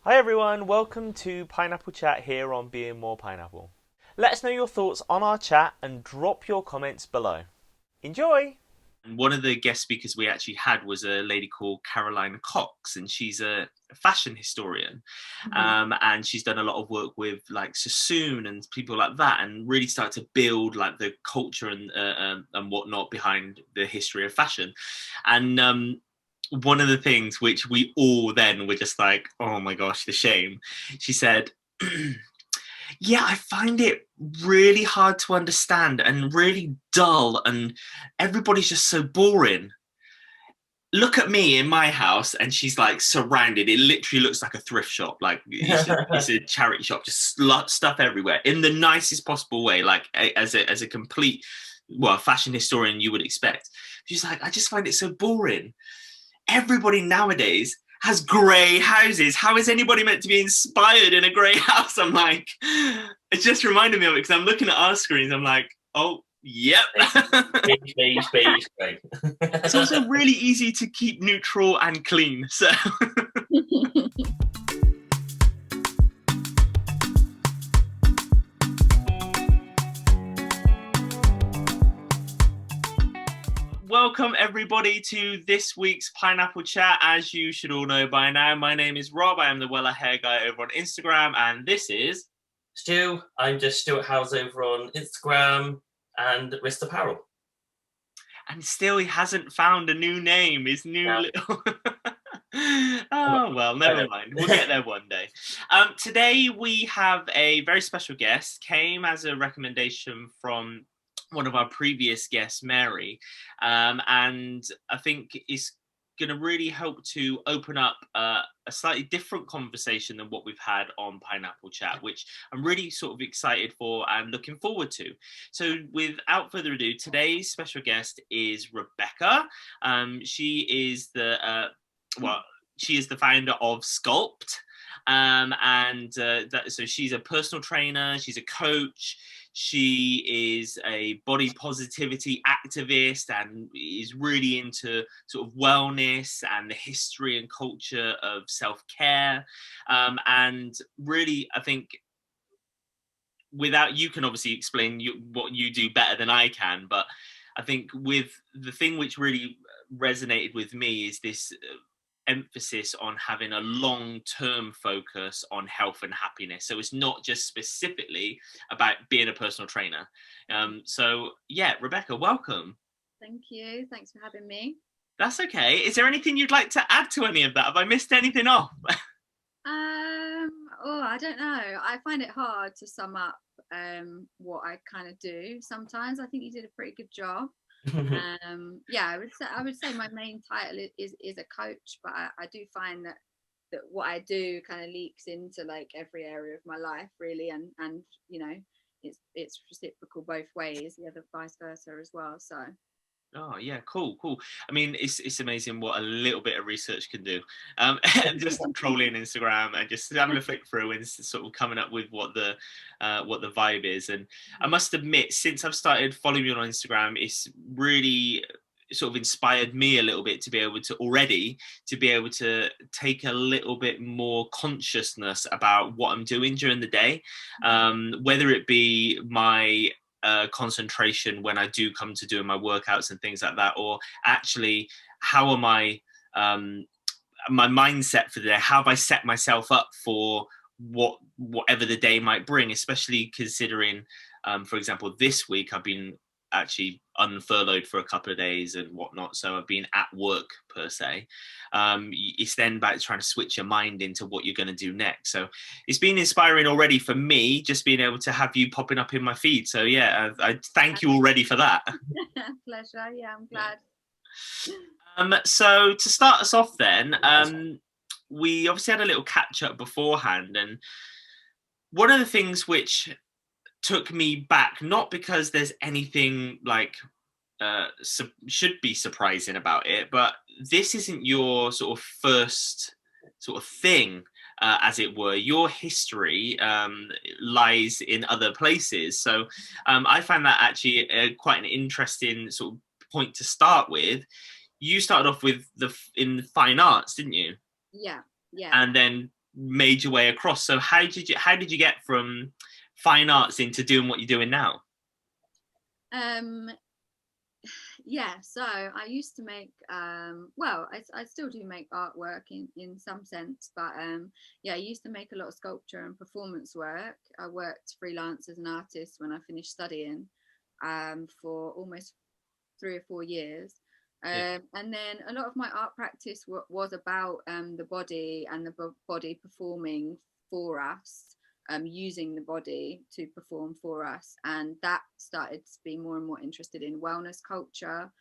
Hi everyone, welcome to Pineapple Chat here on Being More Pineapple. Let us know your thoughts on our chat and drop your comments below. Enjoy! And one of the guest speakers we actually had was a lady called Caroline Cox, and she's a fashion historian. Mhm. And she's done a lot of work with like Sassoon and people like that, and really started to build like the culture and whatnot behind the history of fashion. And one of the things which we all then were just like, oh my gosh, the shame. She said, yeah, I find it really hard to understand and really dull, and everybody's just so boring. Look at me in my house, and she's like surrounded. It literally looks like a thrift shop, like it's a charity shop, just stuff everywhere in the nicest possible way, like as a complete, well, fashion historian you would expect. She's like, I just find it so boring. Everybody nowadays has grey houses. How is anybody meant to be inspired in a grey house? I'm like, it just reminded me of it because I'm looking at our screens. I'm like, oh, yep. Beige, beige, great. It's also really easy to keep neutral and clean. So welcome everybody to this week's Pineapple Chat. As you should all know by now, my name is Rob. I am the Weller Hair Guy over on Instagram, and this is Stu, I'm just Stuart Howes over on Instagram and Wrist Apparel. and still he hasn't found a new name. His new little. Oh well, never mind. We'll get there one day. Today we have a very special guest. Came as a recommendation from one of our previous guests, Mary, and I think is going to really help to open up a slightly different conversation than what we've had on Pineapple Chat, which I'm really sort of excited for and looking forward to. So without further ado, today's special guest is Rebecca. She is she is the founder of Sculpt. So she's a personal trainer, she's a coach, she is a body positivity activist, and is really into sort of wellness and the history and culture of self-care. And really, I think without, you can obviously explain what you do better than I can, but I think with the thing which really resonated with me is this emphasis on having a long-term focus on health and happiness. So it's not just specifically about being a personal trainer. So yeah, Rebecca, welcome. Thank you. Thanks for having me. That's okay. Is there anything you'd like to add to any of that? Have I missed anything off? I don't know. I find it hard to sum up what I kind of do. Sometimes I think you did a pretty good job. Yeah, I would say my main title is a coach, but I do find that what I do kind of leaks into like every area of my life really, and you know it's reciprocal both ways, the other vice versa as well. So Oh yeah, cool. I mean, it's amazing what a little bit of research can do. Just trolling Instagram and just having a flick through and sort of coming up with what the vibe is. And I must admit, since I've started following you on Instagram, it's really sort of inspired me a little bit to be able to take a little bit more consciousness about what I'm doing during the day, whether it be my concentration when I do come to doing my workouts and things like that, or actually how am I my mindset for the day, how have I set myself up for whatever the day might bring, especially considering for example this week I've been actually unfurloughed for a couple of days and whatnot, so I've been at work per se. It's then about trying to switch your mind into what you're going to do next. So it's been inspiring already for me, just being able to have you popping up in my feed. So yeah, I thank you already for that. Pleasure. Yeah, I'm glad. So to start us off then, we obviously had a little catch up beforehand, and one of the things which took me back, not because there's anything like should be surprising about it, but this isn't your sort of first sort of thing, as it were. Your history lies in other places. So I found that actually quite an interesting sort of point to start with. You started off with in fine arts, didn't you? Yeah. And then made your way across. So how did you get from fine arts into doing what you're doing now? Yeah, so I used to make well, I still do make artwork in some sense, but yeah, I used to make a lot of sculpture and performance work. I worked freelance as an artist when I finished studying for almost 3 or 4 years. Yeah. And then a lot of my art practice was about the body and the body performing for us, using the body to perform for us. And that started to be more and more interested in wellness culture,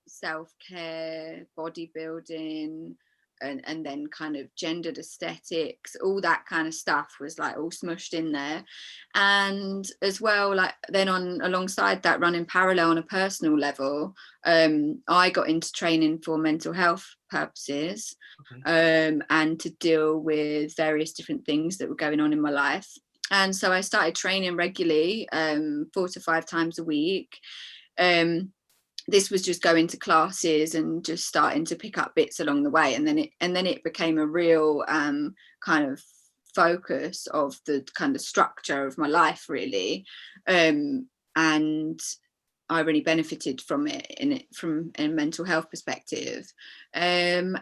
self-care, bodybuilding, and then kind of gendered aesthetics, all that kind of stuff was like all smushed in there. And as well, like then on alongside that, running parallel on a personal level, I got into training for mental health purposes, and to deal with various different things that were going on in my life. And so I started training regularly, 4 to 5 times a week. This was just going to classes and just starting to pick up bits along the way, and then it became a real kind of focus of the kind of structure of my life, really. And I really benefited from it from a mental health perspective. And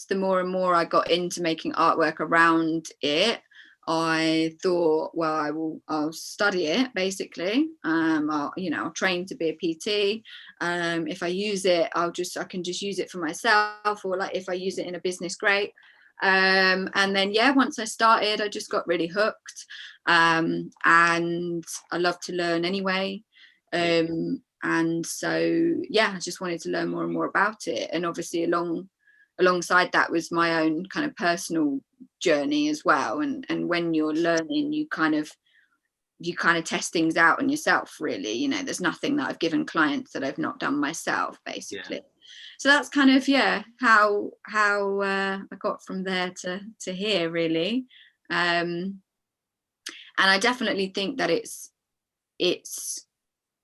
the more and more I got into making artwork around it, I thought, well, I'll study it basically. I'll train to be a PT. If I use it, I can just use it for myself, or like if I use it in a business, great. And then once I started, I just got really hooked. And I love to learn anyway. And so I just wanted to learn more and more about it. And obviously alongside that was my own kind of personal journey as well. And when you're learning, you kind of test things out on yourself, really. There's nothing that I've given clients that I've not done myself, basically. So that's kind of how I got from there to here, really. And I definitely think that it's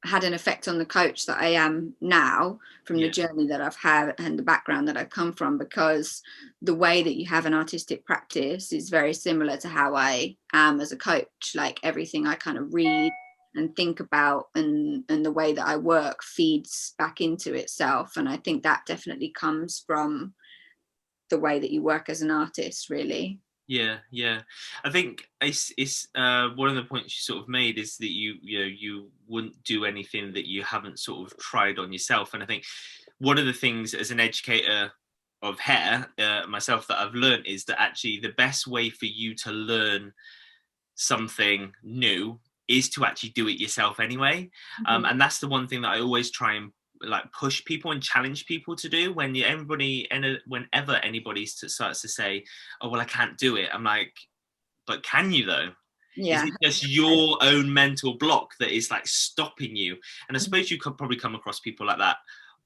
had an effect on the coach that I am now, from the journey that I've had and the background that I've come from, because the way that you have an artistic practice is very similar to how I am as a coach. Like everything I kind of read and think about and the way that I work feeds back into itself. And I think that definitely comes from the way that you work as an artist, really. Yeah. I think it's one of the points you sort of made is that you wouldn't do anything that you haven't sort of tried on yourself. And I think one of the things as an educator of hair, myself, that I've learned is that actually the best way for you to learn something new is to actually do it yourself anyway. And that's the one thing that I always try and like push people and challenge people to do whenever anybody starts to say, oh well, I can't do it. I'm like, but can you though? Is it just your own mental block that is like stopping you? And I suppose you could probably come across people like that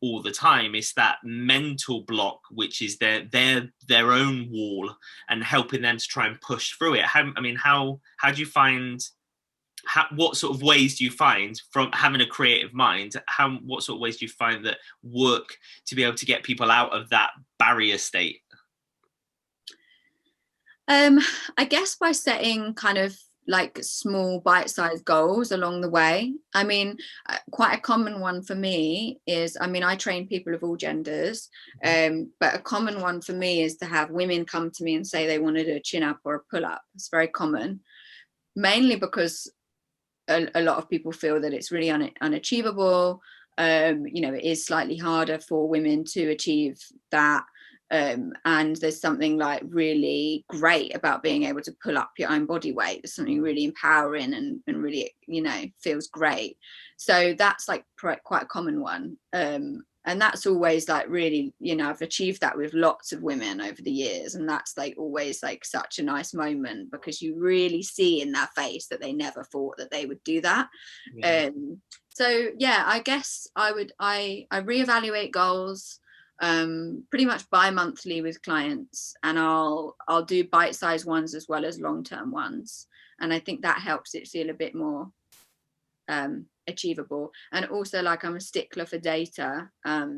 all the time. It's that mental block which is their own wall, and helping them to try and push through it. How do you find, what sort of ways do you find, from having a creative mind, what sort of ways do you find that work to be able to get people out of that barrier state? I guess by setting kind of like small bite-sized goals along the way. I mean, quite a common one for me is, I train people of all genders, but a common one for me is to have women come to me and say they want to do a chin-up or a pull-up. It's very common, mainly because a lot of people feel that it's really unachievable. It is slightly harder for women to achieve that. And there's something like really great about being able to pull up your own body weight. There's something really empowering and really, feels great. So that's like quite a common one. And that's always like really, I've achieved that with lots of women over the years. And that's like always like such a nice moment, because you really see in their face that they never thought that they would do that. So I guess I reevaluate goals pretty much bi-monthly with clients, and I'll do bite-sized ones as well as long-term ones. And I think that helps it feel a bit more achievable. And also, like, I'm a stickler for data,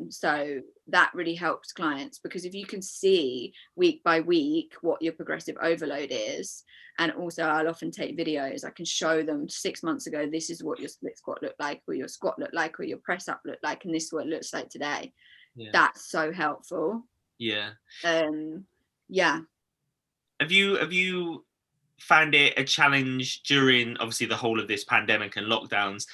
so that really helps clients, because if you can see week by week what your progressive overload is, and also I'll often take videos, I can show them 6 months ago, this is what your split squat looked like, or your squat looked like, or your press up looked like, and this is what it looks like today. That's so helpful. Yeah. Yeah. Have you found it a challenge during obviously the whole of this pandemic and lockdowns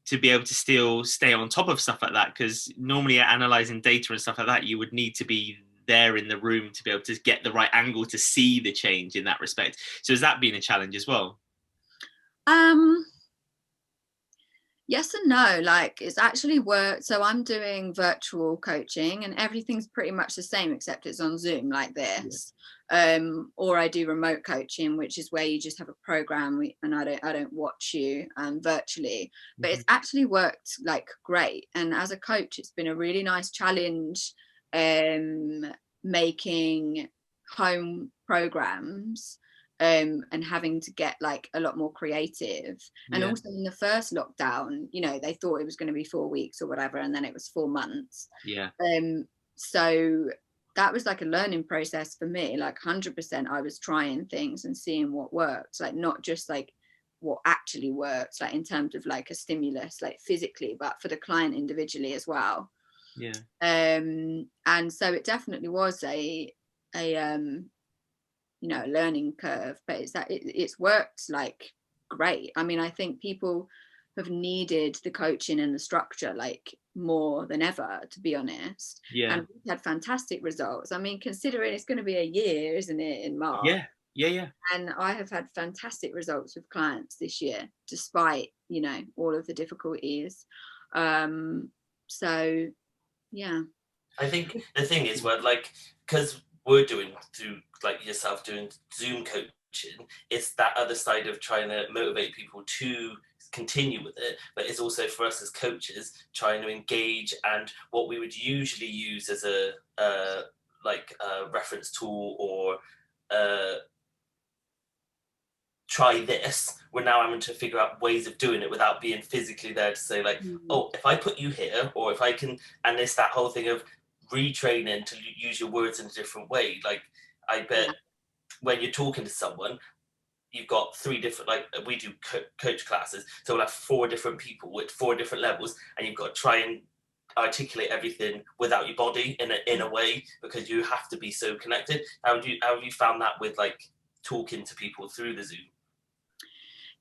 to be able to still stay on top of stuff like that? Because normally analyzing data and stuff like that, you would need to be there in the room to be able to get the right angle to see the change in that respect. So has that been a challenge as well? Yes and no. Like, it's actually worked. So I'm doing virtual coaching, and everything's pretty much the same except it's on Zoom like this. Or I do remote coaching, which is where you just have a program and I don't watch you virtually. But it's actually worked like great. And as a coach, it's been a really nice challenge making home programs and having to get like a lot more creative. And also in the first lockdown, you know, they thought it was going to be 4 weeks or whatever, and then it was 4 months. So that was like a learning process for me. Like 100% I was trying things and seeing what worked, like not just like what actually works, like in terms of like a stimulus, like physically, but for the client individually as well. And so it definitely was a you know, learning curve, but it's worked like great. I mean, I think people have needed the coaching and the structure like more than ever, to be honest. And we've had fantastic results. I mean, considering it's going to be a year, isn't it, in March? And I have had fantastic results with clients this year, despite, you know, all of the difficulties. So yeah, I think the thing is, where like, because we're doing through like yourself doing Zoom coaching, it's that other side of trying to motivate people to continue with it, but it's also for us as coaches trying to engage, and what we would usually use as a reference tool or try this, we're now having to figure out ways of doing it without being physically there to say like, oh, if I put you here, or if I can, and it's that whole thing of retraining to use your words in a different way. Like, I bet when you're talking to someone, you've got 3 different, like we do coach classes, so we'll have 4 different people with 4 different levels, and you've got to try and articulate everything without your body in a way, because you have to be so connected. How have you found that with like talking to people through the Zoom?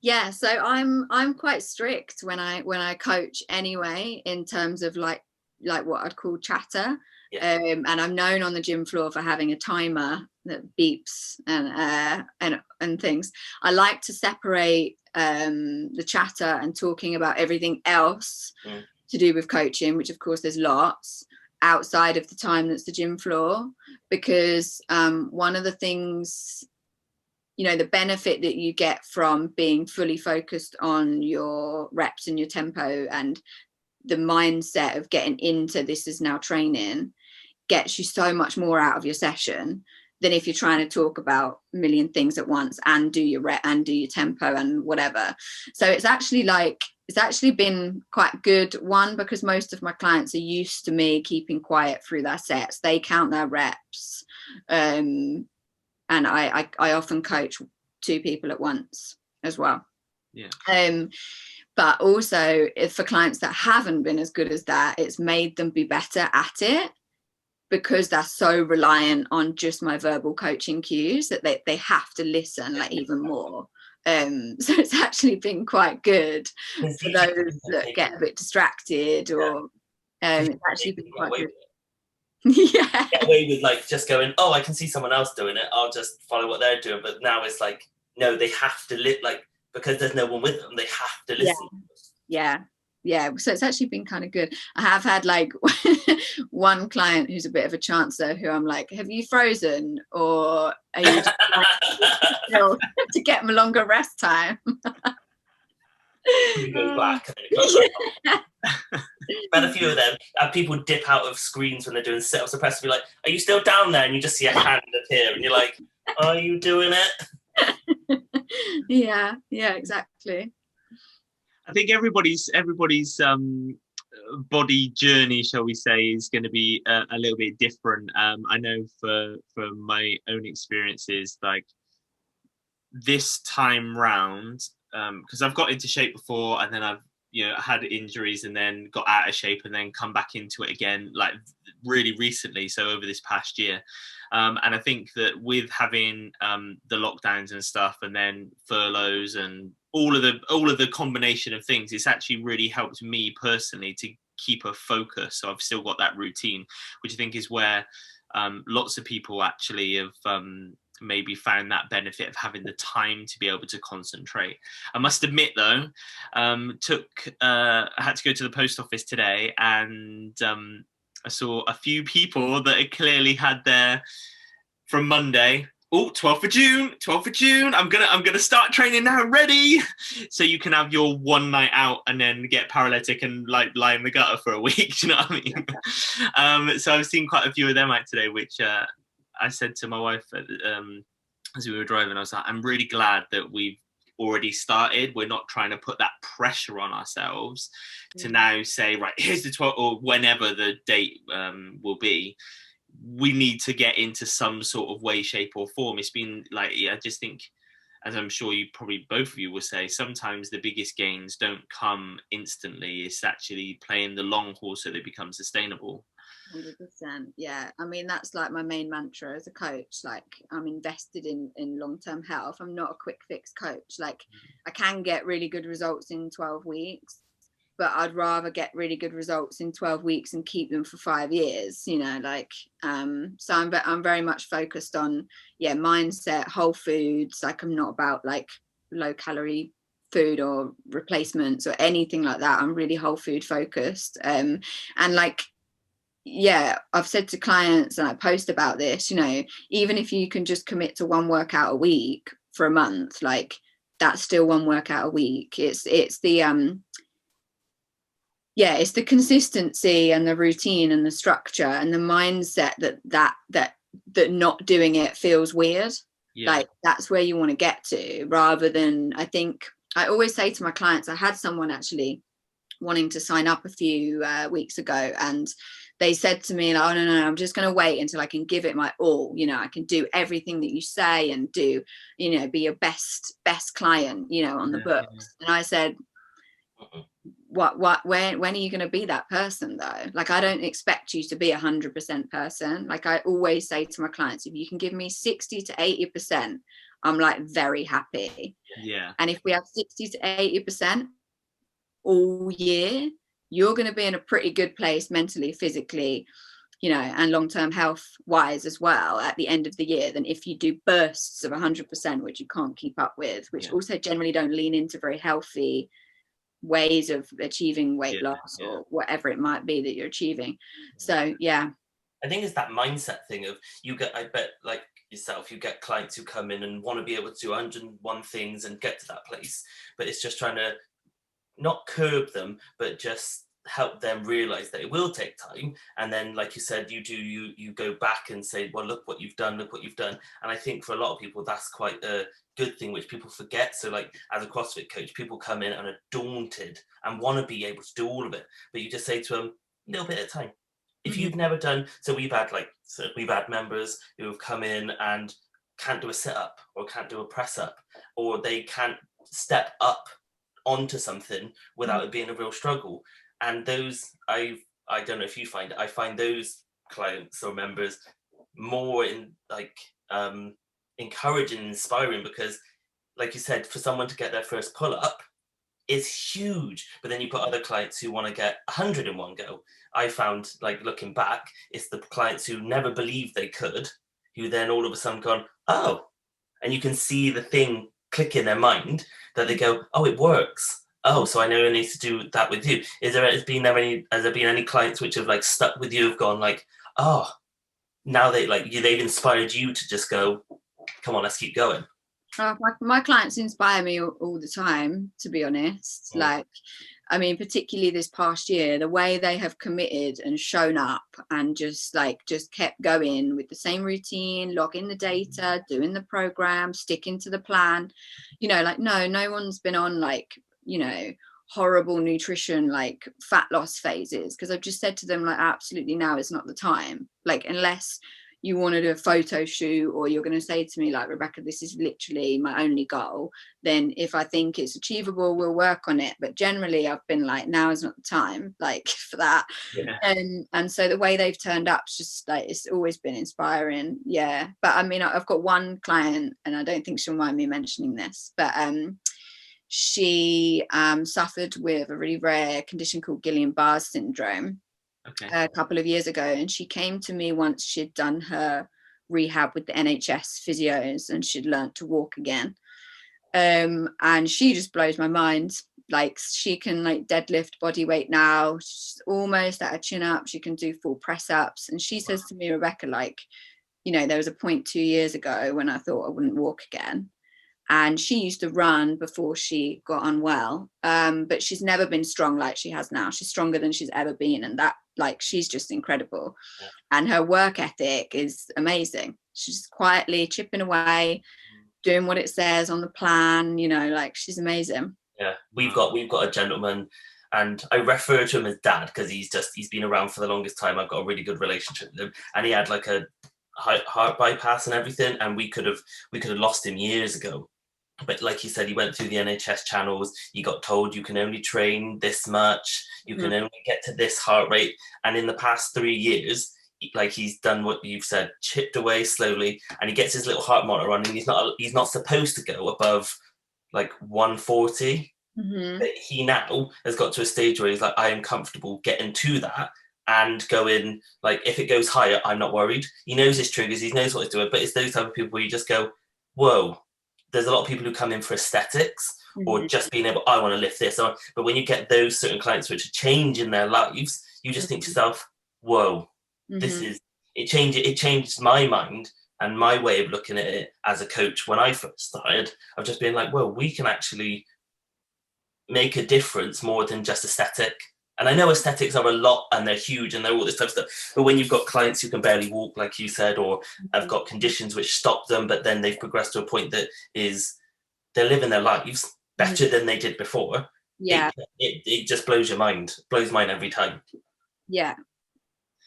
Yeah, so I'm quite strict when I coach anyway, in terms of like what I'd call chatter. And I'm known on the gym floor for having a timer that beeps and things. I like to separate the chatter and talking about everything else to do with coaching, which of course there's lots outside of the time that's the gym floor, because one of the things, you know, the benefit that you get from being fully focused on your reps and your tempo and the mindset of getting into this is now training gets you so much more out of your session than if you're trying to talk about a million things at once and do your rep and do your tempo and whatever. So it's actually been quite good, one, because most of my clients are used to me keeping quiet through their sets. They count their reps, and I often coach 2 people at once as well. But also, for clients that haven't been as good as that, it's made them be better at it, because they're so reliant on just my verbal coaching cues that they have to listen like even more. So it's actually been quite good for those that get a bit distracted, or it's actually been quite good. Get away with like just going, oh, I can see someone else doing it, I'll just follow what they're doing. But now it's like, no, they have to like, because there's no one with them, they have to listen. So it's actually been kind of good. I have had like one client who's a bit of a chancer, who I'm like, have you frozen, or are you just to get them a longer rest time? He goes black. But a few of them, people dip out of screens when they're doing sit-ups and press to be like, are you still down there? And you just see a hand appear and you're like, are you doing it? Yeah, exactly. I think everybody's body journey, shall we say, is going to be a little bit different. I know for my own experiences, like this time round, because I've got into shape before, and then I've had injuries and then got out of shape and then come back into it again, like really recently, so over this past year. And I think that with having the lockdowns and stuff, and then furloughs and all of the combination of things, it's actually really helped me personally to keep a focus. So I've still got that routine, which I think is where lots of people actually have maybe found that benefit of having the time to be able to concentrate. I must admit though, I had to go to the post office today, and I saw a few people that had clearly had their, from Monday, 12th of June, I'm gonna start training now, ready. So you can have your one night out and then get paralytic and like lie in the gutter for a week. Do you know what I mean? So I've seen quite a few of them out today, which I said to my wife as we were driving, I was like, I'm really glad that we've already started. We're not trying to put that pressure on ourselves to now say, right, here's the 12th, or whenever the date will be. We need to get into some sort of way, shape or form. It's been like, I just think, as I'm sure you probably both of you will say, sometimes the biggest gains don't come instantly. It's actually playing the long haul so they become sustainable. 100%. Yeah, I mean, that's like my main mantra as a coach. Like, I'm invested in long-term health. I'm not a quick fix coach. Like, I can get really good results in 12 weeks, but I'd rather get really good results in 12 weeks and keep them for 5 years, like, so I'm very much focused on mindset, whole foods. Like, I'm not about like low calorie food or replacements or anything like that. I'm really whole food focused. And like, I've said to clients, and I post about this, even if you can just commit to one workout a week for a month, like, that's still one workout a week. It's the it's the consistency and the routine and the structure and the mindset that not doing it feels weird. Like, that's where you want to get to, rather than, I think I always say to my clients, I had someone actually wanting to sign up a few weeks ago, and they said to me, oh, no, I'm just going to wait until I can give it my all. I can do everything that you say and do, be your best client, on the books. And I said, when are you going to be that person though? Like, I don't expect you to be 100% person. Like, I always say to my clients, if you can give me 60 to 80%, I'm like very happy. And if we have 60 to 80% all year, you're going to be in a pretty good place mentally, physically, and long-term health wise as well at the end of the year, than if you do bursts of 100%, which you can't keep up with, which also generally don't lean into very healthy ways of achieving weight loss or whatever it might be that you're achieving. So I think it's that mindset thing of, I bet like yourself, you get clients who come in and want to be able to do 101 things and get to that place, but it's just trying to not curb them, but just help them realize that it will take time. And then, like you said, you go back and say, well, look what you've done. And I think for a lot of people, that's quite a good thing, which people forget. So like, as a CrossFit coach, people come in and are daunted and want to be able to do all of it, but you just say to them, a little bit at a time. If you've never done, so we've had members who have come in and can't do a sit-up or can't do a press-up, or they can't step up onto something without it being a real struggle. And those, I don't know if you find it, I find those clients or members more encouraging and inspiring, because like you said, for someone to get their first pull-up is huge, but then you've got other clients who want to get 100 in one go. I found, like, looking back, it's the clients who never believed they could, who then all of a sudden gone, oh, and you can see the thing click in their mind that they go, oh, it works. Oh, so I know I need to do that with you. Has there been any clients which have like stuck with you, have gone like, oh, now they've inspired you to just go, come on, let's keep going? My clients inspire me all the time, to be honest. Like, I mean, particularly this past year, the way they have committed and shown up and just kept going with the same routine, logging the data, doing the program, sticking to the plan. Like, no one's been on like, horrible nutrition, like fat loss phases, because I've just said to them, like, absolutely now is not the time. Like, unless you want to do a photo shoot, or you're going to say to me, like, Rebecca, this is literally my only goal, then if I think it's achievable, we'll work on it. But generally I've been like, now is not the time, like, for that. Yeah. And so the way they've turned up is just like, it's always been inspiring. Yeah. But I mean, I've got one client, and I don't think she'll mind me mentioning this, but she suffered with a really rare condition called Guillain-Barré syndrome. Okay. A couple of years ago, and she came to me once she'd done her rehab with the NHS physios, and she'd learnt to walk again. And she just blows my mind. Like, she can like deadlift body weight now. She's almost at a chin up. She can do full press ups. And she says to me, Rebecca, like, you know, there was a point 2 years ago when I thought I wouldn't walk again. And she used to run before she got unwell, but she's never been strong like she has now. She's stronger than she's ever been, and that, like, she's just incredible. Yeah. And her work ethic is amazing. She's quietly chipping away, doing what it says on the plan, you know, like, she's amazing. Yeah, we've got a gentleman, and I refer to him as Dad because he's been around for the longest time. I've got a really good relationship with him, and he had like a heart bypass and everything, and we could have lost him years ago. But like you said, he went through the NHS channels. He got told you can only train this much, you can only get to this heart rate. And in the past 3 years, like, he's done what you've said, chipped away slowly, and he gets his little heart monitor on, and he's not supposed to go above like 140. But he now has got to a stage where he's like, I am comfortable getting to that and going, like, if it goes higher, I'm not worried. He knows his triggers, he knows what he's doing. But it's those type of people where you just go, whoa. There's a lot of people who come in for aesthetics or just being able, I want to lift this. But when you get those certain clients which are changing their lives, you just think to yourself, whoa, it changed my mind and my way of looking at it as a coach when I first started, of just being like, well, we can actually make a difference more than just aesthetic. And I know aesthetics are a lot and they're huge and they're all this type of stuff. But when you've got clients who can barely walk, like you said, or have got conditions which stop them, but then they've progressed to a point that is they're living their lives better than they did before. Yeah. It just blows your mind. Blows mine every time. Yeah.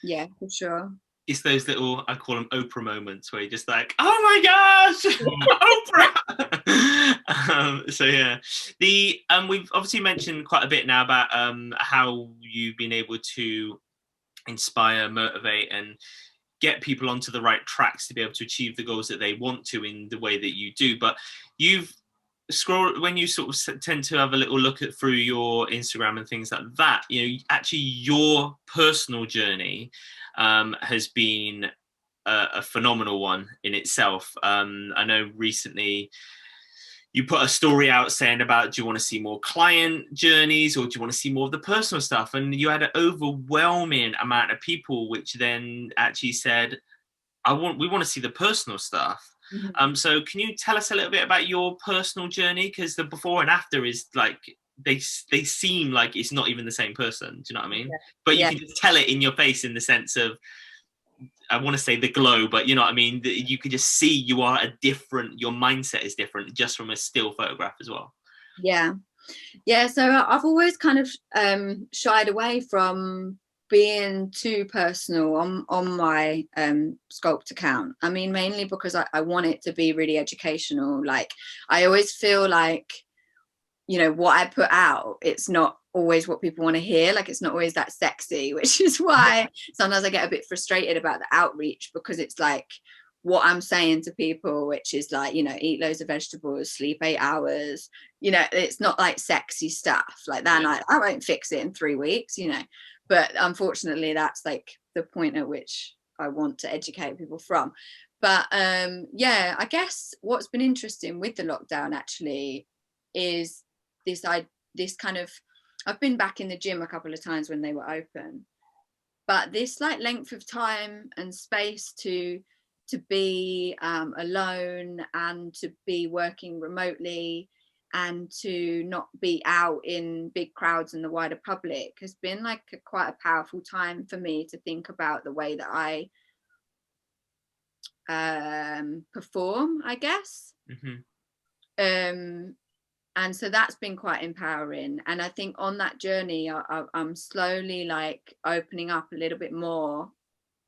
Yeah, for sure. It's those little, I call them Oprah moments, where you're just like, oh my gosh, Oprah. So yeah, we've obviously mentioned quite a bit now about how you've been able to inspire, motivate, and get people onto the right tracks to be able to achieve the goals that they want to in the way that you do. But you've when you sort of tend to have a little look through your Instagram and things like that, you know, actually your personal journey has been a phenomenal one in itself. I know recently you put a story out saying about, do you want to see more client journeys or do you want to see more of the personal stuff? And you had an overwhelming amount of people which then actually said, we want to see the personal stuff. So can you tell us a little bit about your personal journey? Because the before and after is like, they seem like it's not even the same person. Do you know what I mean? Yeah. But you can just tell it in your face in the sense of, I want to say the glow, but you know what I mean? You can just see you are your mindset is different just from a still photograph as well. Yeah. Yeah. So I've always kind of shied away from being too personal on my Sculpt account. I mean, mainly because I want it to be really educational. Like, I always feel like, you know, what I put out, it's not always what people want to hear. Like, it's not always that sexy, which is why sometimes I get a bit frustrated about the outreach, because it's like what I'm saying to people, which is like, you know, eat loads of vegetables, sleep 8 hours, you know, it's not like sexy stuff like that. Like, I won't fix it in 3 weeks, you know. But unfortunately, that's like the point at which I want to educate people from. But yeah, I guess what's been interesting with the lockdown actually is this kind of, I've been back in the gym a couple of times when they were open, but this like length of time and space to be alone and to be working remotely and to not be out in big crowds in the wider public has been like quite a powerful time for me to think about the way that I perform, I guess. and so that's been quite empowering. And I think on that journey, I'm slowly like opening up a little bit more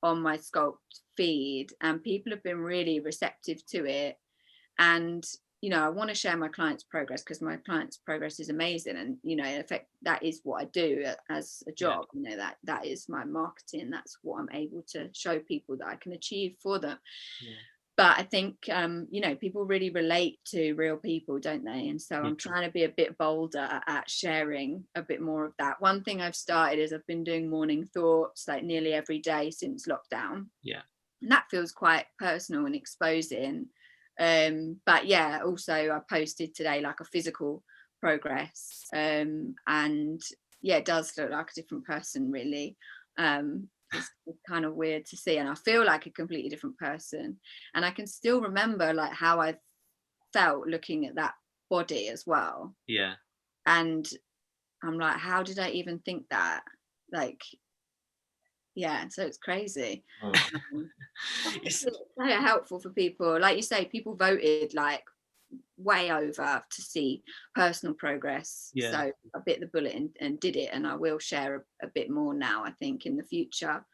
on my Sculpt feed, and people have been really receptive to it. And I want to share my clients' progress, because my clients' progress is amazing, and in effect that is what I do as a job. That is my marketing. That's what I'm able to show people that I can achieve for them. But I think people really relate to real people, don't they? And so I'm trying to be a bit bolder at sharing a bit more of that. One thing I've started is I've been doing morning thoughts like nearly every day since lockdown. And that feels quite personal and exposing. But yeah, also I posted today like a physical progress, and yeah, it does look like a different person, really. It's kind of weird to see, and I feel like a completely different person, and I can still remember like how I felt looking at that body as well. And I'm like, how did I even think that? Like, yeah, so it's crazy. It's very helpful for people, like you say. People voted like way over to see personal progress. So I bit the bullet and did it, and I will share a bit more now, I think, in the future.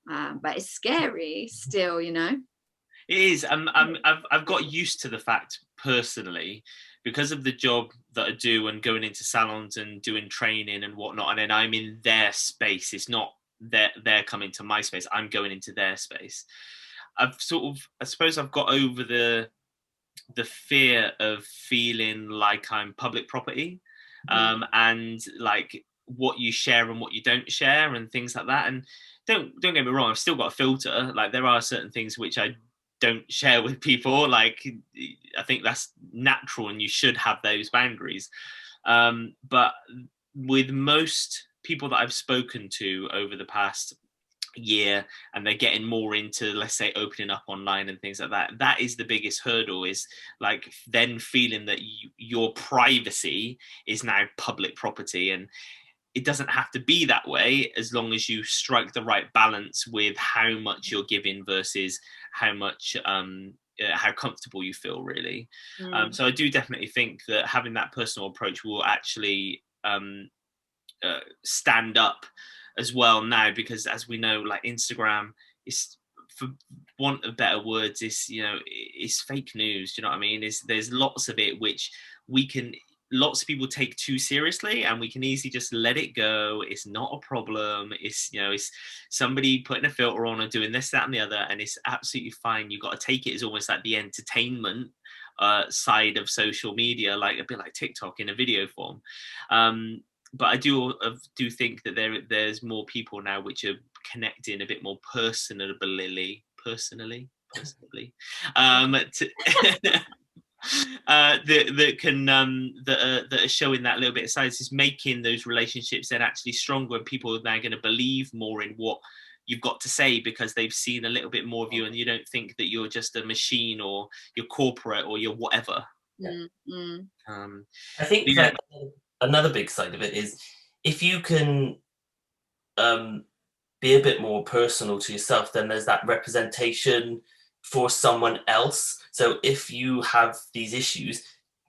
But it's scary still, It is. I've got used to the fact personally, because of the job that I do and going into salons and doing training and whatnot, and then I'm in their space. It's not they're coming to my space, I'm going into their space. I suppose I've got over the fear of feeling like I'm public property, and like what you share and what you don't share and things like that. And don't get me wrong, I've still got a filter. Like, there are certain things which I don't share with people. Like, I think that's natural and you should have those boundaries. But with most people that I've spoken to over the past year, and they're getting more into, let's say, opening up online and things like that, that is the biggest hurdle, is like then feeling that your privacy is now public property. And it doesn't have to be that way, as long as you strike the right balance with how much you're giving versus how much how comfortable you feel, really. So I do definitely think that having that personal approach will actually stand up as well now, because as we know, like, Instagram is, for want of better words, is is fake news. Do you know what I mean? There's lots of it which lots of people take too seriously, and we can easily just let it go. It's not a problem. It's it's somebody putting a filter on and doing this, that, and the other, and it's absolutely fine. You got to take it as almost like the entertainment side of social media, like a bit like TikTok in a video form. But I do think that there's more people now which are connecting a bit more personally, that are showing that little bit of size, is making those relationships then actually stronger, and people are now going to believe more in what you've got to say, because they've seen a little bit more of you, and you don't think that you're just a machine, or you're corporate, or you're whatever. I think that another big side of it is, if you can be a bit more personal to yourself, then there's that representation for someone else. So if you have these issues,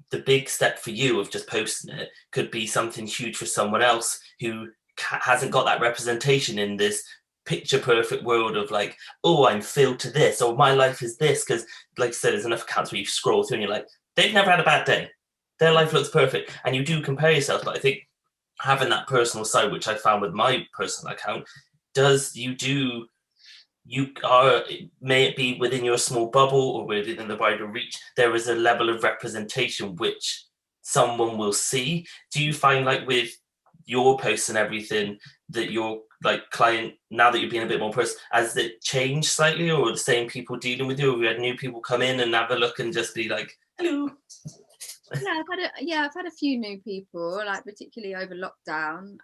the big step for you of just posting it could be something huge for someone else who hasn't got that representation in this picture perfect world of like, oh, I'm filled to this, or my life is this. Because like I said, there's enough accounts where you scroll through and you're like, they've never had a bad day, their life looks perfect, and you do compare yourself. But I think having that personal side, which I found with my personal account, you are, may it be within your small bubble or within the wider reach, there is a level of representation which someone will see. Do you find, like, with your posts and everything, that your like client, now that you're being a bit more personal, has it changed slightly, or the same people dealing with you, or have you had new people come in and have a look and just be like, hello? Yeah, I've had a few new people, like particularly over lockdown.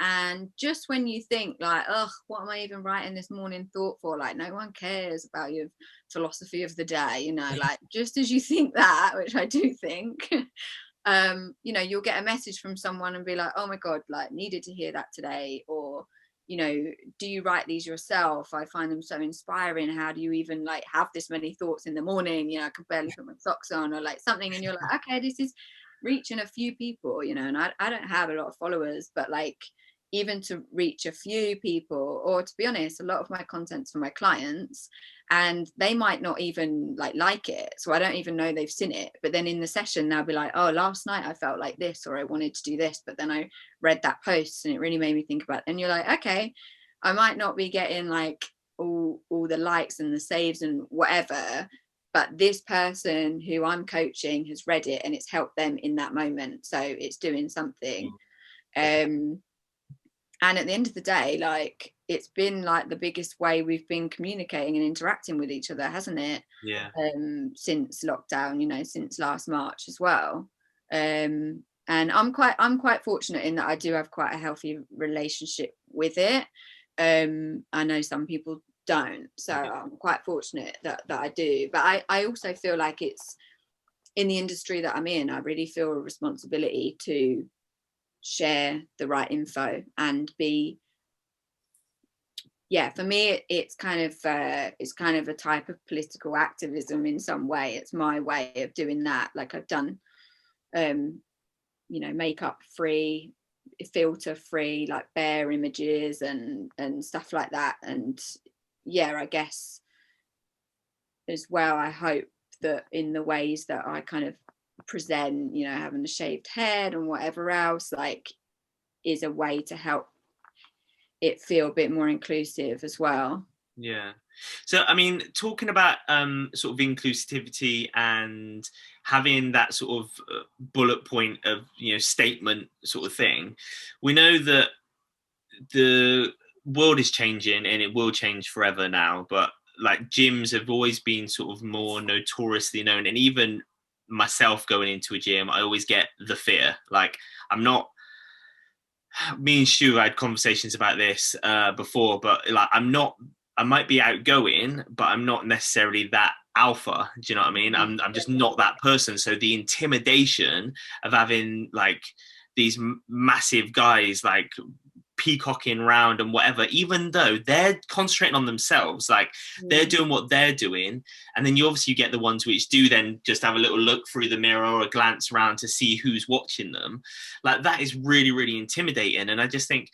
And just when you think like, oh, what am I even writing this morning thought for? Like, no one cares about your philosophy of the day, like, just as you think that, which I do think, you'll get a message from someone and be like, oh my God, like, needed to hear that today. Or, do you write these yourself? I find them so inspiring. How do you even like have this many thoughts in the morning? I can barely put my socks on, or like something. And you're like, okay, this is reaching a few people, you know, and I don't have a lot of followers, but like even to reach a few people, or to be honest, a lot of my content's for my clients and they might not even like it, so I don't even know they've seen it, but then in the session they'll be like, oh, last night I felt like this, or I wanted to do this, but then I read that post and it really made me think about it. And you're like, okay, I might not be getting like all the likes and the saves and whatever, but this person who I'm coaching has read it and it's helped them in that moment, so it's doing something. And at the end of the day, like, it's been like the biggest way we've been communicating and interacting with each other, hasn't it? Yeah. Since lockdown, you know, since last March as well. And I'm quite fortunate in that I do have quite a healthy relationship with it. I know some people don't, so I'm quite fortunate that I do. But I also feel like it's in the industry that I'm in, I really feel a responsibility to share the right info and be, yeah, for me it's kind of a type of political activism in some way. It's my way of doing that. Like, I've done you know, makeup free, filter free, like bare images and stuff like that. And yeah, I guess as well, I hope that in the ways that I kind of present, you know, having a shaved head and whatever else, like, is a way to help it feel a bit more inclusive as well. Yeah. So, I mean, talking about sort of inclusivity and having that sort of bullet point of, you know, statement sort of thing, we know that the world is changing and it will change forever now, but like gyms have always been sort of more notoriously known, and even myself going into a gym, I always get the fear. Like, me and Stu had conversations about this before, but like, I might be outgoing, but I'm not necessarily that alpha. Do you know what I mean? I'm just not that person. So the intimidation of having like these massive guys like peacocking around and whatever, even though they're concentrating on themselves, like they're doing what they're doing, and then you obviously get the ones which do then just have a little look through the mirror or a glance around to see who's watching them. Like, that is really, really intimidating. And I just think,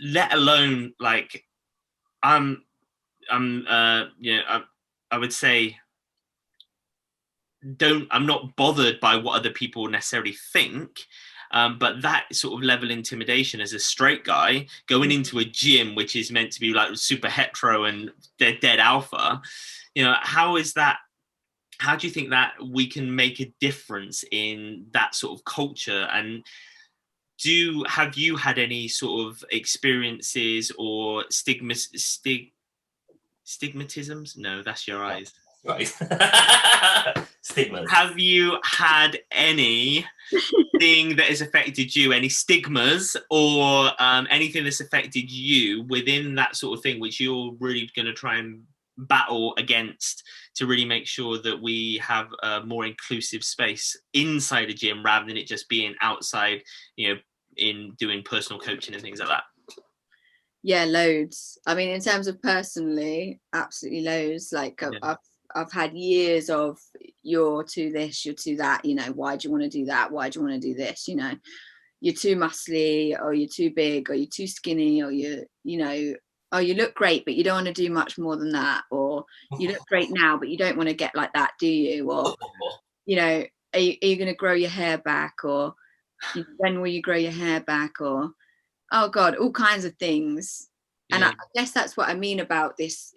let alone like, you know, I would say, I'm not bothered by what other people necessarily think. But that sort of level intimidation as a straight guy going into a gym, which is meant to be like super hetero and they're dead alpha, you know, how do you think that we can make a difference in that sort of culture? And have you had any sort of experiences or stigmatisms? No, that's your eyes. Right. Stigmas. Have you had anything that has affected you, any stigmas or anything that's affected you within that sort of thing, which you're really going to try and battle against to really make sure that we have a more inclusive space inside a gym rather than it just being outside, you know, in doing personal coaching and things like that? Yeah, loads. I mean, in terms of personally, absolutely loads. Like, I've had years of, you're too this, you're too that, you know, why do you want to do that? Why do you want to do this? You know, you're too muscly, or you're too big, or you're too skinny, or you know, oh, you look great, but you don't want to do much more than that. Or you look great now, but you don't want to get like that, do you? Or, you know, are you going to grow your hair back? Or when will you grow your hair back? Or, oh God, all kinds of things. And I guess that's what I mean about this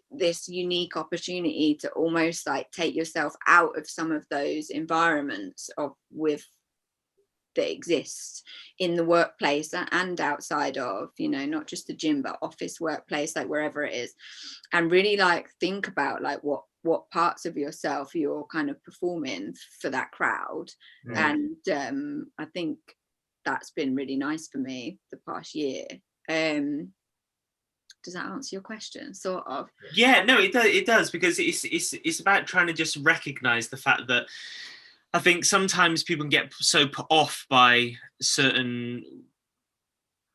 unique opportunity to almost like take yourself out of some of those environments that exist in the workplace and outside of, you know, not just the gym, but office, workplace, like wherever it is, and really like think about like what parts of yourself you're kind of performing for that crowd. And I think that's been really nice for me the past year. Does that answer your question? Sort of. Yeah, no, it does, because it's about trying to just recognize the fact that I think sometimes people can get so put off by certain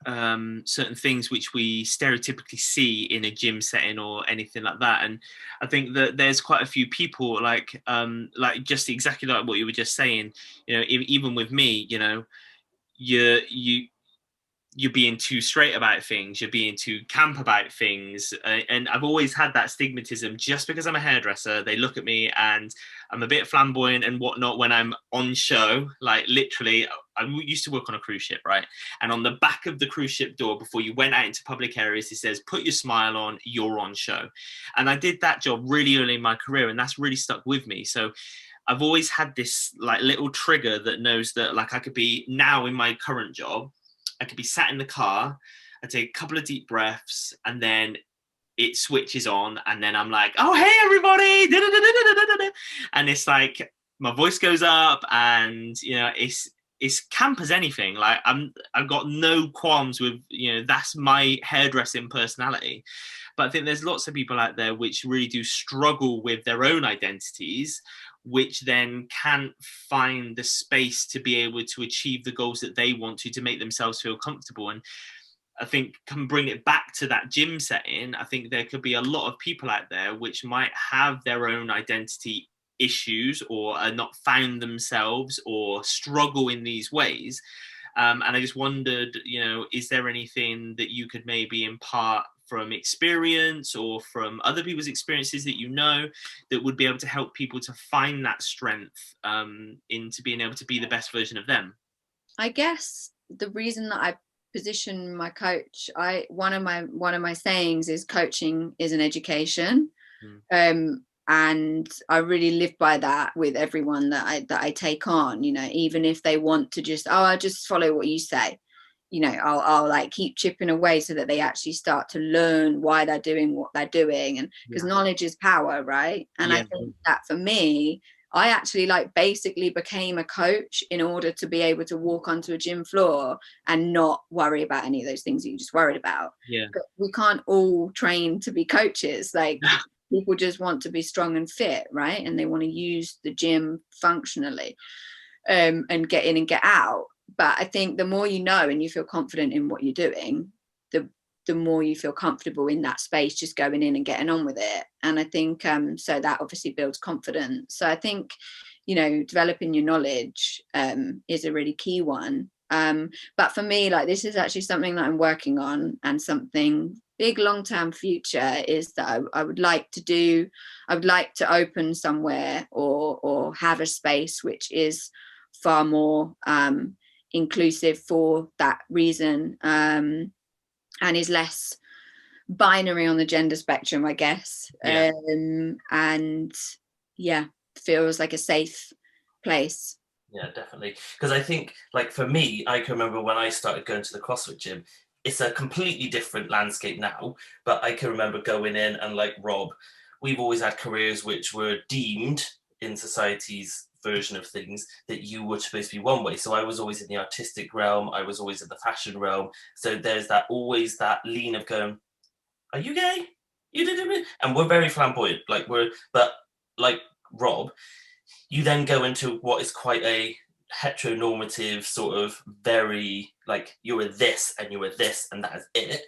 certain things which we stereotypically see in a gym setting or anything like that. And I think that there's quite a few people like just exactly like what you were just saying, you know, even with me, you know, you're being too straight about things, you're being too camp about things. And I've always had that stigmatism just because I'm a hairdresser. They look at me and I'm a bit flamboyant and whatnot when I'm on show. Like literally, I used to work on a cruise ship, right? And on the back of the cruise ship door, before you went out into public areas, it says, put your smile on, you're on show. And I did that job really early in my career, and that's really stuck with me. So I've always had this like little trigger that knows that like I could be now in my current job, I could be sat in the car, I take a couple of deep breaths, and then it switches on, and then I'm like, oh, hey, everybody. And it's like my voice goes up, and, you know, it's camp as anything. Like I've got no qualms with, you know, that's my hairdressing personality. But I think there's lots of people out there which really do struggle with their own identities, which then can't find the space to be able to achieve the goals that they want to make themselves feel comfortable. And I think can bring it back to that gym setting. I think there could be a lot of people out there which might have their own identity issues or are not found themselves or struggle in these ways. And I just wondered, you know, is there anything that you could maybe impart from experience or from other people's experiences that you know that would be able to help people to find that strength into being able to be the best version of them? I guess the reason that I position my coach, one of my sayings is coaching is an education. And I really live by that with everyone that I take on, you know, even if they want to just, I'll just follow what you say, you know, I'll like keep chipping away so that they actually start to learn why they're doing what they're doing. And because knowledge is power, right? And I think that for me, I actually like basically became a coach in order to be able to walk onto a gym floor and not worry about any of those things that you just worried about. But we can't all train to be coaches. Like people just want to be strong and fit, right? And they want to use the gym functionally and get in and get out. But I think the more you know and you feel confident in what you're doing, the more you feel comfortable in that space, just going in and getting on with it. And I think so that obviously builds confidence. So I think, you know, developing your knowledge is a really key one. But for me, like this is actually something that I'm working on, and something big long-term future is that I would like to open somewhere or have a space which is far more inclusive for that reason, and is less binary on the gender spectrum, I guess. And yeah, feels like a safe place. Yeah, definitely. Because I think, like for me, I can remember when I started going to the CrossFit gym, it's a completely different landscape now, but I can remember going in and like Rob, we've always had careers which were deemed in society's version of things that you were supposed to be one way. So I was always in the artistic realm, I was always in the fashion realm. So there's that always that lean of going, are you gay? You did it? And we're very flamboyant. But like Rob, you then go into what is quite a heteronormative sort of very like you were this and you were this and that is it.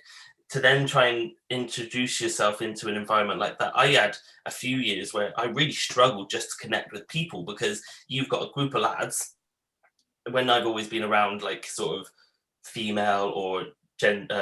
To then try and introduce yourself into an environment like that, I had a few years where I really struggled just to connect with people, because you've got a group of lads. When I've always been around like sort of female or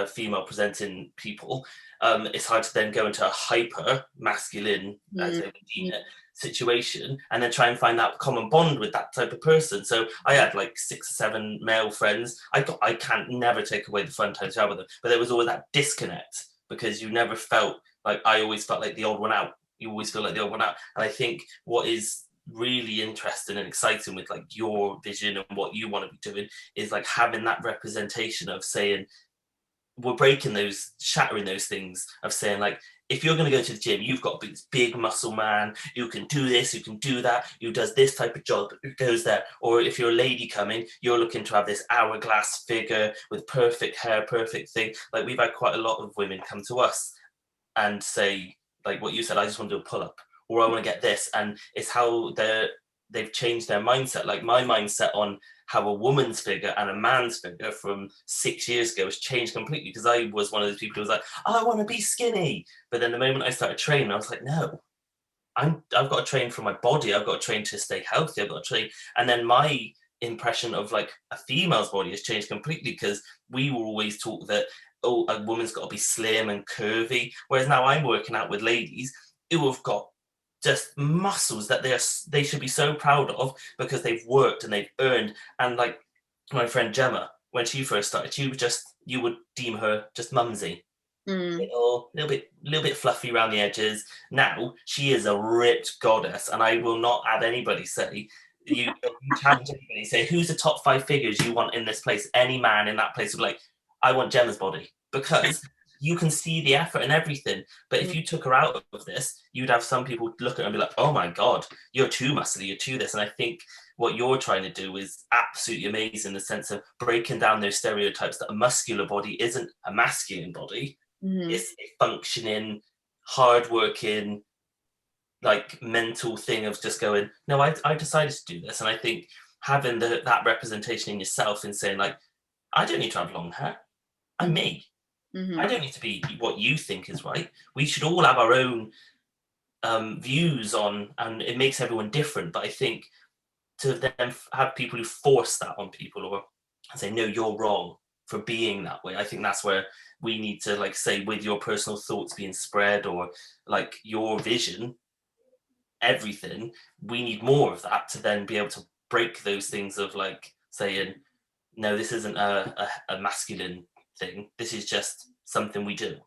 female presenting people, it's hard to then go into a hyper masculine, as they would deem it, situation, and then try and find that common bond with that type of person. So I had like 6 or 7 male friends. I can't never take away the fun times out with them, but there was always that disconnect, because you never felt like, I always felt like the old one out. You always feel like the old one out. And I think what is really interesting and exciting with like your vision and what you want to be doing is like having that representation of saying, we're shattering those things of saying like, if you're going to go to the gym, you've got to be this big muscle man, you can do this, you can do that, you does this type of job, who goes there. Or if you're a lady coming, you're looking to have this hourglass figure with perfect hair, perfect thing. Like we've had quite a lot of women come to us and say, like what you said, I just want to do a pull-up, or I want to get this. And it's how they've changed their mindset. Like my mindset on how a woman's figure and a man's figure from 6 years ago has changed completely, because I was one of those people who was like, oh, I want to be skinny. But then the moment I started training, I was like, no, I've got to train for my body. I've got to train to stay healthy. I've got to train. And then my impression of like a female's body has changed completely, because we were always taught that, oh, a woman's got to be slim and curvy. Whereas now I'm working out with ladies who have got just muscles that they should be so proud of, because they've worked and they've earned. And like my friend Gemma, when she first started, she was just, you would deem her just mumsy. Little bit fluffy around the edges. Now she is a ripped goddess, and I will not have anybody say, you challenge anybody, say who's the top 5 figures you want in this place. Any man in that place would be like, I want Gemma's body, because you can see the effort and everything. But if you took her out of this, you'd have some people look at her and be like, oh my god, you're too muscly, you're too this. And I think what you're trying to do is absolutely amazing, in the sense of breaking down those stereotypes that a muscular body isn't a masculine body. It's a functioning, hardworking, like mental thing of just going, no, I decided to do this. And I think having that representation in yourself and saying like, I don't need to have long hair. I'm me. I don't need to be what you think is right. We should all have our own views on, and it makes everyone different. But I think to then have people who force that on people, or say, no, you're wrong for being that way, I think that's where we need to, like, say, with your personal thoughts being spread, or like your vision, everything, we need more of that to then be able to break those things of like saying, no, this isn't a masculine thing, this is just something we do.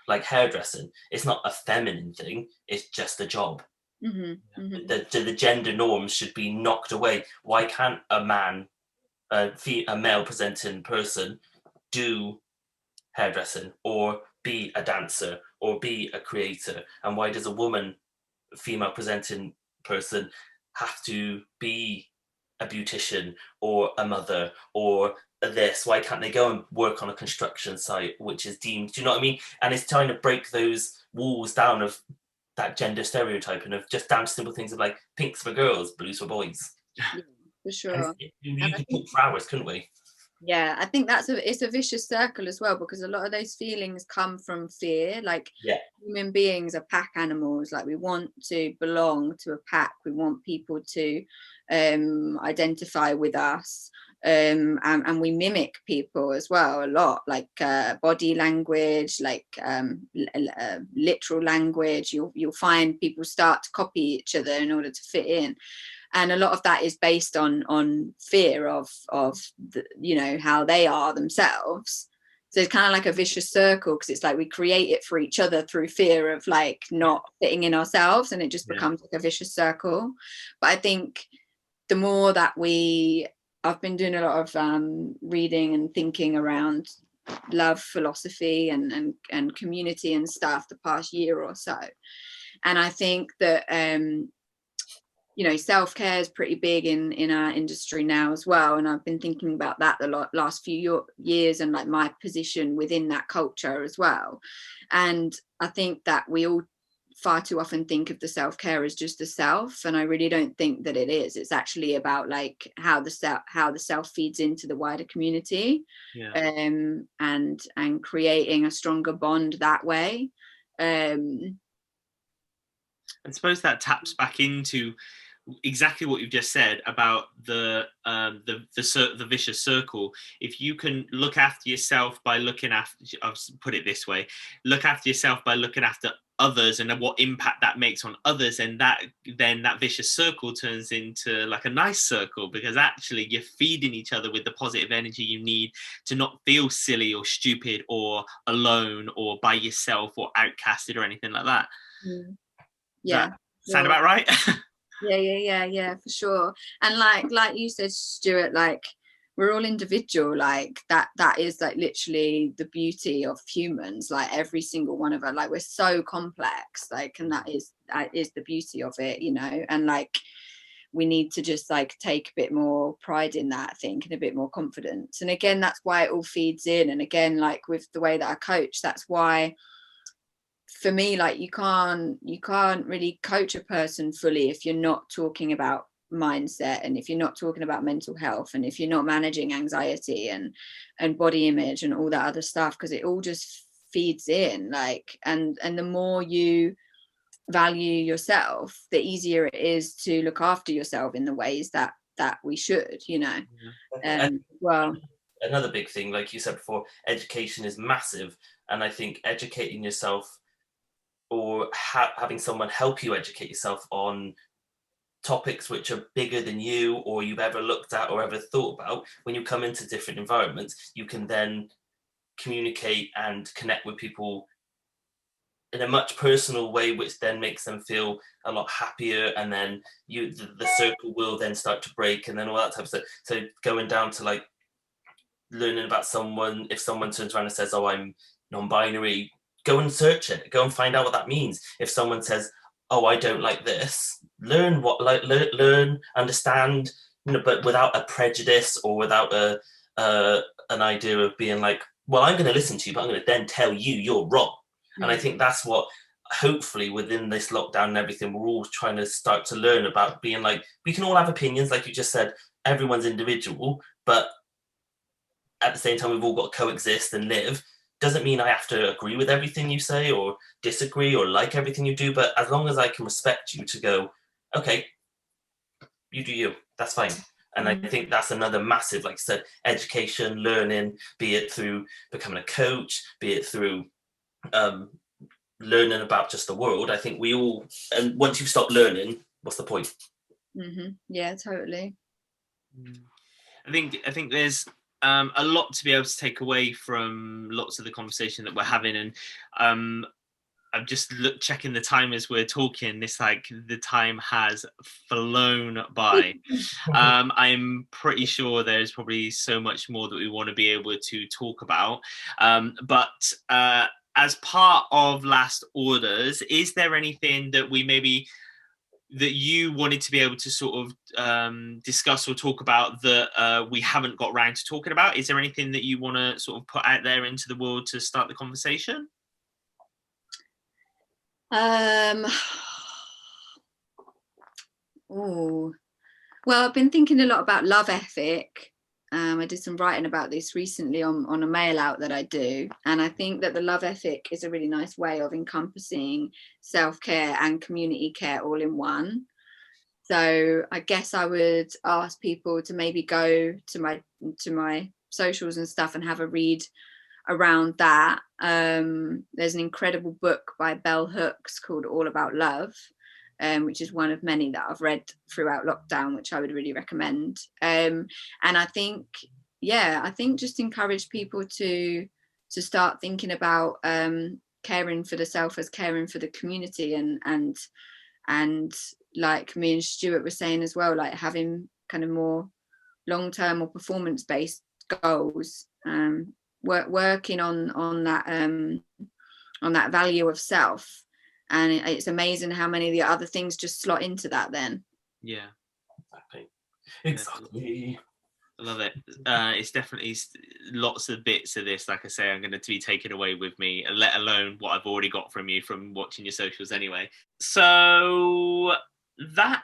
Like hairdressing, it's not a feminine thing, it's just a job. The gender norms should be knocked away. Why can't a man, a male presenting person, do hairdressing or be a dancer or be a creator? And why does a woman, female presenting person, have to be a beautician or a mother or this? Why can't they go and work on a construction site which is deemed, do you know what I mean? And it's trying to break those walls down of that gender stereotype, and of just down to simple things of like pinks for girls, blues for boys. Yeah, for sure. You could talk for hours, couldn't we? Yeah, I think it's a vicious circle as well, because a lot of those feelings come from fear. Like, human beings are pack animals. Like, we want to belong to a pack. We want people to identify with us, and we mimic people as well a lot, like body language, like literal language. You'll find people start to copy each other in order to fit in. And a lot of that is based on fear of the, you know, how they are themselves. So it's kind of like a vicious circle, because it's like we create it for each other through fear of like not fitting in ourselves, and it just becomes like a vicious circle. But I think the more that I've been doing a lot of reading and thinking around love philosophy and community and stuff the past year or so, and I think that you know, self-care is pretty big in our industry now as well. And I've been thinking about that the last few years, and like my position within that culture as well. And I think that we all far too often think of the self-care as just the self, and I really don't think that it is. It's actually about like how the self feeds into the wider community, and creating a stronger bond that way. I suppose that taps back into exactly what you've just said about the vicious circle. If you can look after yourself by looking after, I'll put it this way, look after yourself by looking after others, and what impact that makes on others, and then that vicious circle turns into like a nice circle, because actually you're feeding each other with the positive energy you need to not feel silly or stupid or alone or by yourself or outcasted or anything like that. Yeah. Sound about right? Yeah, for sure. And like you said, Stuart, like we're all individual. Like that is like literally the beauty of humans. Like every single one of us, like we're so complex. Like, and that is the beauty of it, you know. And like we need to just like take a bit more pride in that, I think, and a bit more confidence. And again, that's why it all feeds in. And again, like with the way that I coach, that's why, for me, like you can't really coach a person fully if you're not talking about mindset, and if you're not talking about mental health, and if you're not managing anxiety and body image and all that other stuff, because it all just feeds in, like, and the more you value yourself, the easier it is to look after yourself in the ways that we should, you know. Well, another big thing, like you said before, education is massive, and I think educating yourself, or having someone help you educate yourself on topics which are bigger than you or you've ever looked at or ever thought about, when you come into different environments, you can then communicate and connect with people in a much personal way, which then makes them feel a lot happier, and then the circle will then start to break, and then all that type of stuff. So going down to like learning about someone, if someone turns around and says, oh, I'm non-binary, go and search it, go and find out what that means. If someone says, oh, I don't like this, learn, understand, you know, but without a prejudice or without an idea of being like, well, I'm going to listen to you, but I'm going to then tell you you're wrong. And I think that's what, hopefully within this lockdown and everything, we're all trying to start to learn about, being like, we can all have opinions, like you just said, everyone's individual, but at the same time, we've all got to coexist and live. Doesn't mean I have to agree with everything you say or disagree or like everything you do, but as long as I can respect you to go, okay, you do you, that's fine. And I think that's another massive, like I said, education, learning, be it through becoming a coach, be it through learning about just the world. I think we all, and once you stop learning, what's the point? Yeah, totally. I think there's a lot to be able to take away from lots of the conversation that we're having, and I'm just checking the time as we're talking. This, like, the time has flown by. I'm pretty sure there's probably so much more that we want to be able to talk about, but as part of Last Orders, is there anything that that you wanted to be able to sort of discuss or talk about that we haven't got round to talking about? Is there anything that you want to sort of put out there into the world to start the conversation? Well, I've been thinking a lot about love ethic. I did some writing about this recently on a mail out that I do, and I think that the love ethic is a really nice way of encompassing self-care and community care all in one. So I guess I would ask people to maybe go to my socials and stuff and have a read around that. There's an incredible book by Bell Hooks called All About Love, which is one of many that I've read throughout lockdown, which I would really recommend. And I think just encourage people to start thinking about caring for the self as caring for the community, and like me and Stuart were saying as well, like having kind of more long-term or performance-based goals, working on that value of self. And it's amazing how many of the other things just slot into that then. Yeah, exactly. I love it. It's definitely lots of bits of this, like I say, I'm going to be taken away with me, let alone what I've already got from you from watching your socials anyway. So that,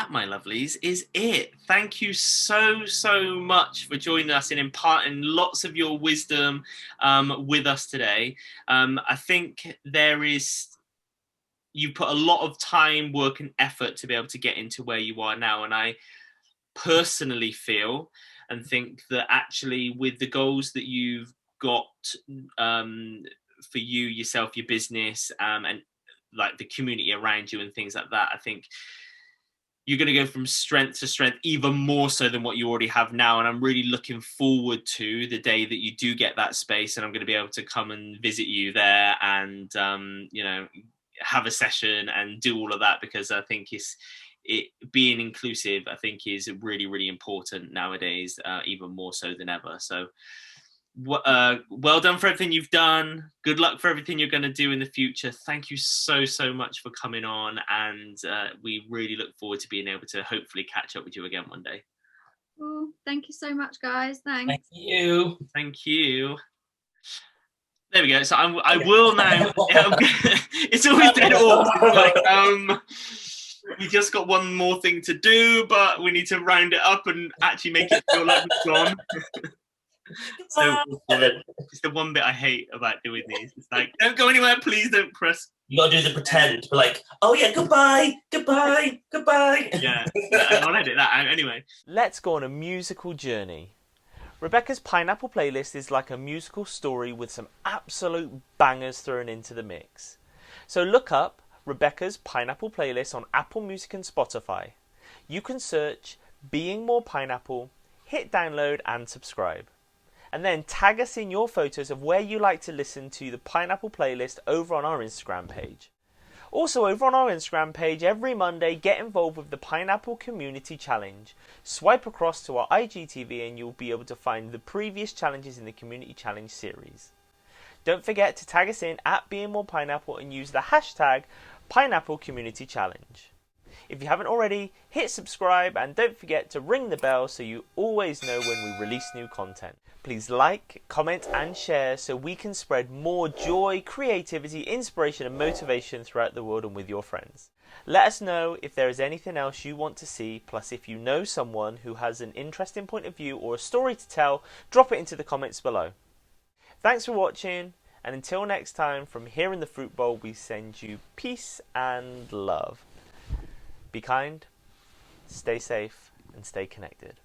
my lovelies, is it. Thank you so much for joining us and imparting lots of your wisdom with us today. I think you put a lot of time, work and effort to be able to get into where you are now, and I personally feel and think that actually with the goals that you've got for you, yourself, your business, and like the community around you and things like that, I think you're going to go from strength to strength, even more so than what you already have now. And I'm really looking forward to the day that you do get that space, and I'm going to be able to come and visit you there and, have a session and do all of that, because I think being inclusive, I think, is really, really important nowadays, even more so than ever. So well done for everything you've done. Good luck for everything you're going to do in the future. Thank you so much for coming on, and we really look forward to being able to hopefully catch up with you again one day. Well, thank you so much, guys. Thank you. There we go. So I will now. It's always dead awkward. we just got one more thing to do, but we need to round it up and actually make it feel like we've gone. So it's the one bit I hate about doing these. It's like, don't go anywhere, please don't press. You gotta do the pretend, but like, oh yeah, goodbye. Yeah, I'll edit that out anyway. Let's go on a musical journey. Rebecca's Pineapple playlist is like a musical story with some absolute bangers thrown into the mix. So look up Rebecca's Pineapple playlist on Apple Music and Spotify. You can search Being More Pineapple, hit download and subscribe. And then tag us in your photos of where you like to listen to the Pineapple playlist over on our Instagram page. Also over on our Instagram page, every Monday, get involved with the Pineapple Community Challenge. Swipe across to our IGTV and you'll be able to find the previous challenges in the Community Challenge series. Don't forget to tag us in at Being More Pineapple and use the hashtag Pineapple Community Challenge. If you haven't already, hit subscribe and don't forget to ring the bell so you always know when we release new content. Please like, comment and share so we can spread more joy, creativity, inspiration and motivation throughout the world and with your friends. Let us know if there is anything else you want to see, plus if you know someone who has an interesting point of view or a story to tell, drop it into the comments below. Thanks for watching, and until next time, from here in the Fruit Bowl, we send you peace and love. Be kind, stay safe, and stay connected.